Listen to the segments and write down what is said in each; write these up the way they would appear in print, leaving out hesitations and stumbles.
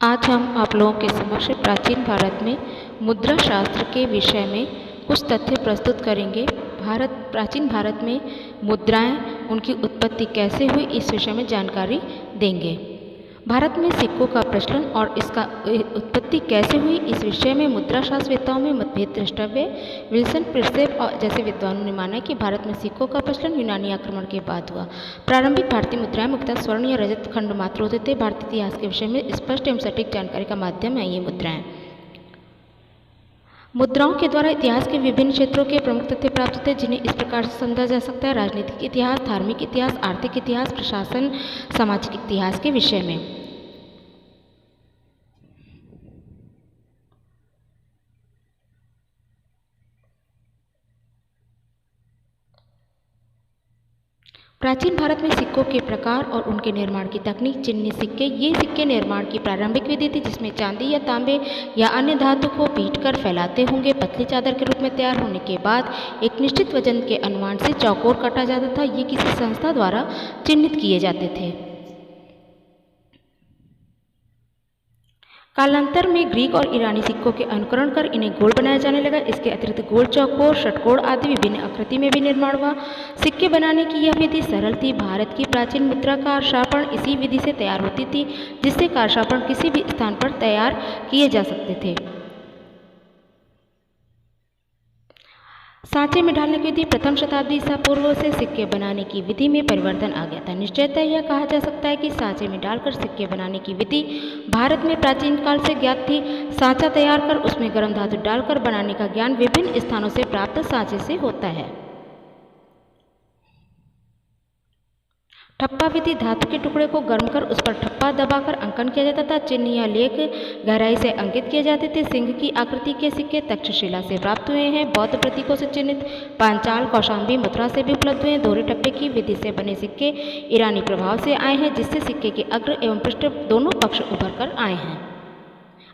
आज हम आप लोगों के समक्ष प्राचीन भारत में मुद्रा शास्त्र के विषय में कुछ तथ्य प्रस्तुत करेंगे। प्राचीन भारत में मुद्राएं, उनकी उत्पत्ति कैसे हुई, इस विषय में जानकारी देंगे। भारत में सिक्कों का प्रचलन और इसका उत्पत्ति कैसे हुई, इस विषय में मुद्रा शास्त्रवेत्ताओं में मतभेद द्रष्टव्य। विल्सन प्रिंसेप और जैसे विद्वानों ने माना कि भारत में सिक्कों का प्रचलन यूनानी आक्रमण के बाद हुआ। प्रारंभिक भारतीय मुद्राएं मुख्यतः स्वर्ण या रजत खंड मात्र होते थे। भारतीय इतिहास के विषय में स्पष्ट एवं सटीक जानकारी का माध्यम है ये मुद्राएं। मुद्राओं के द्वारा इतिहास के विभिन्न क्षेत्रों के प्रमुख तथ्य प्राप्त होते हैं, जिन्हें इस प्रकार से समझा जा सकता है: राजनीतिक इतिहास, धार्मिक इतिहास, आर्थिक इतिहास, प्रशासन, सामाजिक इतिहास के विषय में। प्राचीन भारत में सिक्कों के प्रकार और उनके निर्माण की तकनीक। चिन्नी सिक्के, ये सिक्के निर्माण की प्रारंभिक विधि थी, जिसमें चांदी या तांबे या अन्य धातु को पीटकर फैलाते होंगे। पतली चादर के रूप में तैयार होने के बाद एक निश्चित वजन के अनुमान से चौकोर काटा जाता था। ये किसी संस्था द्वारा चिन्हित किए जाते थे। कालांतर में ग्रीक और ईरानी सिक्कों के अनुकरण कर इन्हें गोल बनाया जाने लगा। इसके अतिरिक्त गोल, चौकोर, षटकोण आदि विभिन्न आकृति में भी निर्माण हुआ। सिक्के बनाने की यह विधि सरल थी। भारत की प्राचीन मुद्रा कारशापण इसी विधि से तैयार होती थी, जिससे कारशापण किसी भी स्थान पर तैयार किए जा सकते थे। सांचे में डालने की विधि। प्रथम शताब्दी ईसा पूर्व से सिक्के बनाने की विधि में परिवर्तन आ गया था। निश्चयतः यह कहा जा सकता है कि सांचे में डालकर सिक्के बनाने की विधि भारत में प्राचीन काल से ज्ञात थी। सांचा तैयार कर उसमें गर्म धातु डालकर बनाने का ज्ञान विभिन्न स्थानों से प्राप्त सांचे से होता है। ठप्पा विधि। धातु के टुकड़े को गर्म कर उस पर ठप्पा दबाकर अंकन किया जाता था। चिन्ह या लेख गहराई से अंकित किए जाते थे। सिंह की आकृति के सिक्के तक्षशिला से प्राप्त हुए हैं। बौद्ध प्रतीकों से चिन्हित पांचाल, कौशांबी मुद्रा से भी उपलब्ध हुए हैं। दोहरे टप्पे की विधि से बने सिक्के ईरानी प्रभाव से आए हैं, जिससे सिक्के के अग्र एवं पृष्ठ दोनों पक्ष उभर कर आए हैं।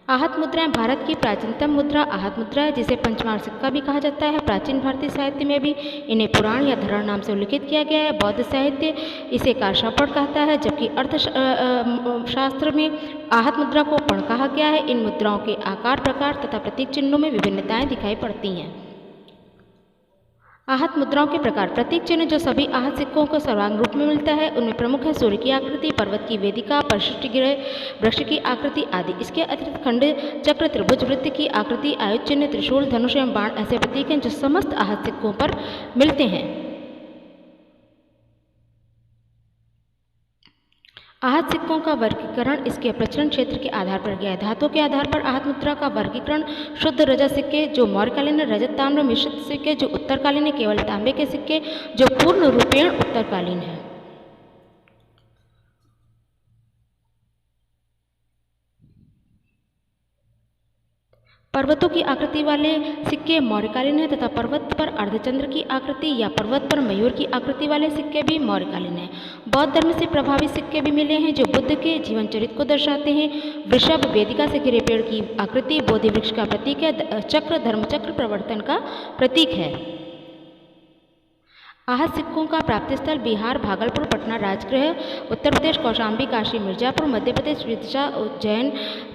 आहत मुद्राएं। भारत की प्राचीनतम मुद्रा आहत मुद्रा है, जिसे पंचमार सिक्का भी कहा जाता है। प्राचीन भारतीय साहित्य में भी इन्हें पुराण या धरण नाम से उल्लिखित किया गया है। बौद्ध साहित्य इसे कारशापण कहता है, जबकि अर्थशास्त्र में आहत मुद्रा को पण कहा गया है। इन मुद्राओं के आकार, प्रकार तथा प्रतीक चिन्हों में विभिन्नताएं दिखाई पड़ती हैं। आहत मुद्राओं के प्रकार। प्रतीक चिन्ह जो सभी आहत सिक्कों को सर्वांग रूप में मिलता है, उनमें प्रमुख है सूर्य की आकृति, पर्वत की वेदिका, परिशिष्ट गिरह, वृक्ष की आकृति आदि। इसके अतिरिक्त खंड, चक्र, त्रिभुज, वृत्त की आकृति, आयुध चिन्ह, त्रिशूल, धनुष एवं बाण ऐसे प्रतीक हैं जो समस्त आहत सिक्कों पर मिलते हैं। आहत सिक्कों का वर्गीकरण इसके प्रचलन क्षेत्र के आधार पर गया है। धातु के आधार पर आहत मुद्रा का वर्गीकरण: शुद्ध रजत सिक्के जो मौर्यकालीन है, रजत ताम्र मिश्रित सिक्के जो उत्तरकालीन है, केवल तांबे के सिक्के जो पूर्ण रूपेण उत्तरकालीन है। पर्वतों की आकृति वाले सिक्के मौर्यकालीन हैं तथा पर्वत पर अर्धचंद्र की आकृति या पर्वत पर मयूर की आकृति वाले सिक्के भी मौर्यकालीन हैं। बौद्ध धर्म से प्रभावित सिक्के भी मिले हैं, जो बुद्ध के जीवन चरित्र को दर्शाते हैं। वृषभ, वेदिका से घिरे पेड़ की आकृति बोधि वृक्ष का प्रतीक है। चक्र, धर्मचक्र प्रवर्तन का प्रतीक है। आहत सिक्कों का प्राप्ति स्थल: बिहार, भागलपुर, पटना राजगृह, उत्तर प्रदेश कौशांबी, काशी मिर्जापुर, मध्य प्रदेश विदिशा, उज्जैन,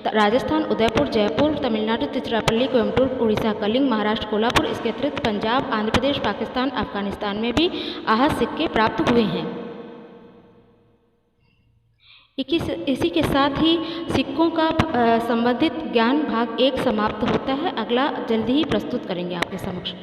राजस्थान उदयपुर, जयपुर, तमिलनाडु तिरुचिरापल्ली, कोयम्बटूर, उड़ीसा कलिंग, महाराष्ट्र कोल्हापुर। इसके अतिरिक्त पंजाब, आंध्र प्रदेश, पाकिस्तान, अफगानिस्तान में भी आहत सिक्के प्राप्त हुए हैं। इसी के साथ ही सिक्कों का संबंधित ज्ञान भाग 1 समाप्त होता है। अगला जल्दी ही प्रस्तुत करेंगे आपके समक्ष।